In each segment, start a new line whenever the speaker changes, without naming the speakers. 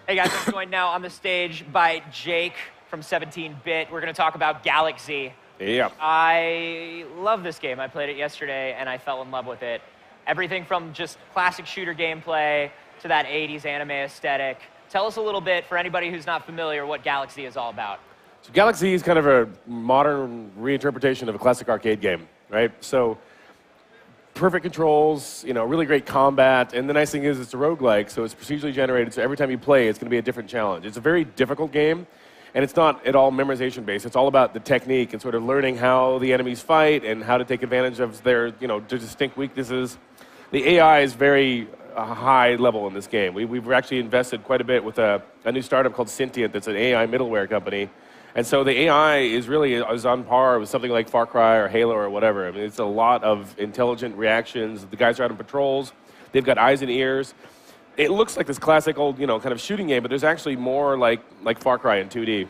Hey guys, I'm joined now on the stage by Jake from 17-Bit. We're going to talk about GALAK.
Yeah.
I love this game. I played it yesterday and I fell in love with it. Everything from just classic shooter gameplay to that 80s anime aesthetic. Tell us a little bit, for anybody who's not familiar, what GALAK is all about.
So GALAK is kind of a modern reinterpretation of a classic arcade game, right? So perfect controls, really great combat, and the nice thing is it's a roguelike, so it's procedurally generated, so every time you play, it's going to be a different challenge. It's a very difficult game, and it's not at all memorization-based. It's all about the technique and sort of learning how the enemies fight and how to take advantage of their, their distinct weaknesses. The AI is very high level in this game. We've actually invested quite a bit with a new startup called Sentient that's an AI middleware company. And so the AI is really on par with something like Far Cry or Halo or whatever. I mean, it's a lot of intelligent reactions. The guys are out on patrols. They've got eyes and ears. It looks like this classic old, kind of shooting game, but there's actually more like Far Cry in 2D.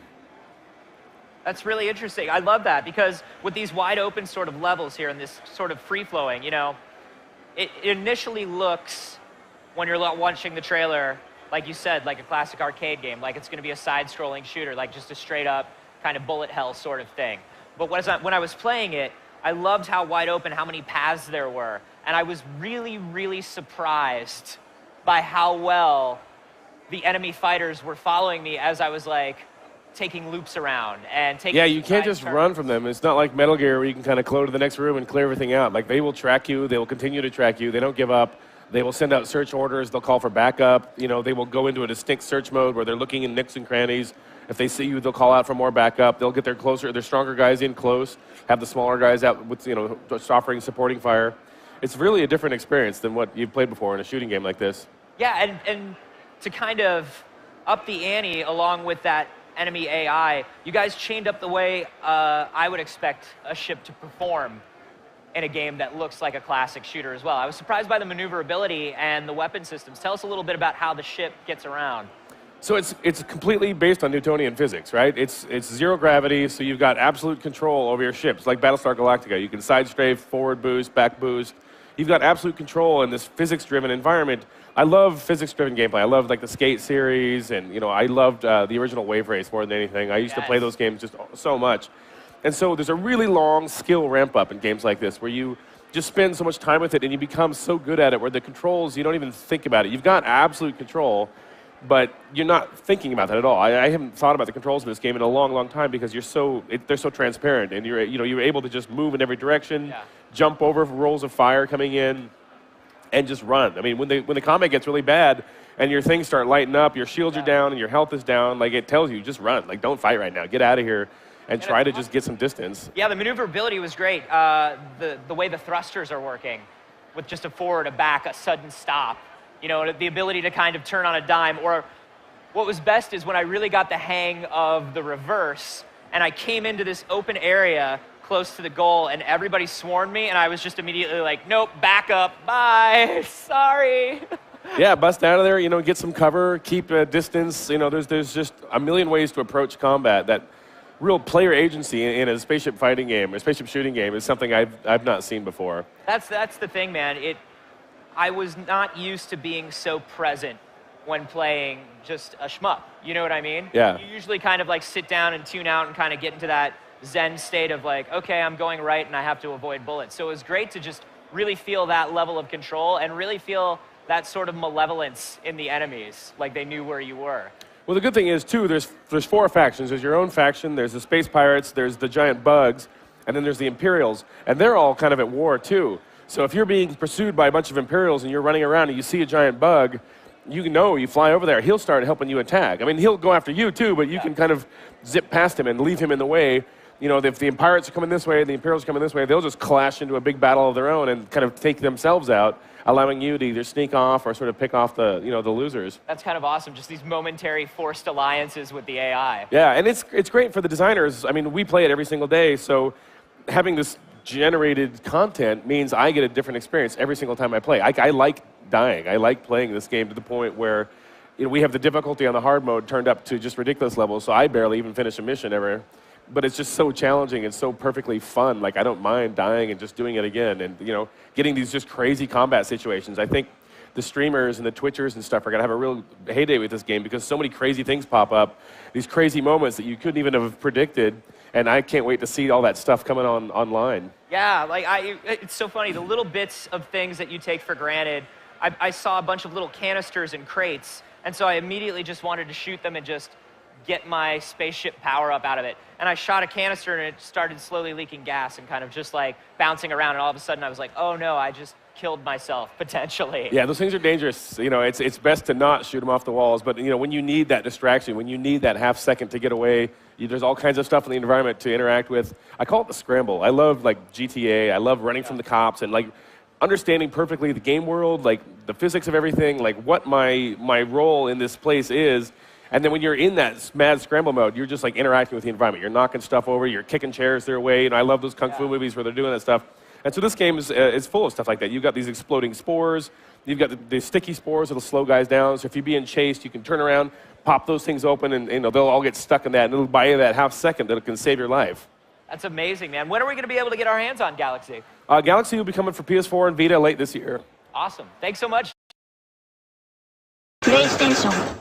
That's really interesting. I love that because with these wide open sort of levels here and this sort of free-flowing, it initially looks, when you're watching the trailer, like you said, like a classic arcade game, like it's going to be a side-scrolling shooter, like just a straight-up kind of bullet hell sort of thing. But when I was playing it, I loved how wide open, how many paths there were. And I was really, really surprised by how well the enemy fighters were following me as I was like taking loops around and taking.
Yeah, you can't just run from them. It's not like Metal Gear where you can kind of go to the next room and clear everything out. Like they will track you, they will continue to track you, they don't give up. They will send out search orders. They'll call for backup. They will go into a distinct search mode where they're looking in nooks and crannies. If they see you, they'll call out for more backup. They'll get their stronger guys in close, have the smaller guys out with, just offering supporting fire. It's really a different experience than what you've played before in a shooting game like this.
Yeah, and to kind of up the ante along with that enemy AI, you guys chained up the way I would expect a ship to perform in a game that looks like a classic shooter as well. I was surprised by the maneuverability and the weapon systems. Tell us a little bit about how the ship gets around.
So it's completely based on Newtonian physics, right? It's zero gravity, so you've got absolute control over your ships, like Battlestar Galactica. You can side strafe, forward boost, back boost. You've got absolute control in this physics-driven environment. I love physics-driven gameplay. I love like the Skate series, and I loved the original Wave Race more than anything. I used to play those games just so much. And so there's a really long skill ramp-up in games like this where you just spend so much time with it and you become so good at it where the controls, you don't even think about it. You've got absolute control, but you're not thinking about that at all. I haven't thought about the controls in this game in a long, long time because they're so transparent and you're able to just move in every direction, jump over rolls of fire coming in, and just run. I mean, when the combat gets really bad and your things start lighting up, your shields are down and your health is down, like it tells you, just run. Like, don't fight right now. Get out of here. And try to just get some distance.
Yeah, the maneuverability was great. The way the thrusters are working with just a forward, a back, a sudden stop. The ability to kind of turn on a dime. Or what was best is when I really got the hang of the reverse and I came into this open area close to the goal and everybody swarmed me and I was just immediately like, nope, back up, bye, sorry.
Yeah, bust out of there, get some cover, keep a distance. There's just a million ways to approach combat that real player agency in a spaceship fighting game, a spaceship shooting game, is something I've not seen before.
That's the thing, man. I was not used to being so present when playing just a shmup. You know what I mean?
Yeah.
You usually kind of like sit down and tune out and kind of get into that zen state of like, okay, I'm going right and I have to avoid bullets. So it was great to just really feel that level of control and really feel that sort of malevolence in the enemies, like they knew where you were.
Well, the good thing is, too, there's 4 factions. There's your own faction, there's the Space Pirates, there's the Giant Bugs, and then there's the Imperials. And they're all kind of at war, too. So if you're being pursued by a bunch of Imperials and you're running around and you see a Giant Bug, you fly over there, he'll start helping you attack. I mean, he'll go after you, too, but you can kind of zip past him and leave him in the way. If the Pirates are coming this way, the Imperials are coming this way, they'll just clash into a big battle of their own and kind of take themselves out, allowing you to either sneak off or sort of pick off the losers.
That's kind of awesome, just these momentary forced alliances with the AI.
Yeah, and it's great for the designers. I mean, we play it every single day, so having this generated content means I get a different experience every single time I play. I like dying. I like playing this game to the point where we have the difficulty on the hard mode turned up to just ridiculous levels, so I barely even finish a mission ever. But it's just so challenging and so perfectly fun. Like, I don't mind dying and just doing it again and, getting these just crazy combat situations. I think the streamers and the Twitchers and stuff are going to have a real heyday with this game because so many crazy things pop up, these crazy moments that you couldn't even have predicted, and I can't wait to see all that stuff coming online.
Yeah, like it's so funny, the little bits of things that you take for granted. I saw a bunch of little canisters and crates, and so I immediately just wanted to shoot them and just get my spaceship power up out of it. And I shot a canister and it started slowly leaking gas and kind of just like bouncing around, and all of a sudden I was like, oh no, I just killed myself, potentially.
Yeah, those things are dangerous. You know, it's best to not shoot them off the walls, but you know, when you need that distraction, when you need that half second to get away, there's all kinds of stuff in the environment to interact with. I call it the scramble. I love like GTA, I love running from the cops and like understanding perfectly the game world, like the physics of everything, like what my role in this place is. And then when you're in that mad scramble mode, you're just like interacting with the environment. You're knocking stuff over, you're kicking chairs their way. You know, I love those kung fu movies where they're doing that stuff. And so this game is full of stuff like that. You've got these exploding spores. You've got the sticky spores that'll slow guys down. So if you're being chased, you can turn around, pop those things open, and you know, they'll all get stuck in that. And it'll buy you that half second that can save your life.
That's amazing, man. When are we going to be able to get our hands on Galaxy?
Galaxy will be coming for PS4 and Vita late this year.
Awesome. Thanks so much.
PlayStation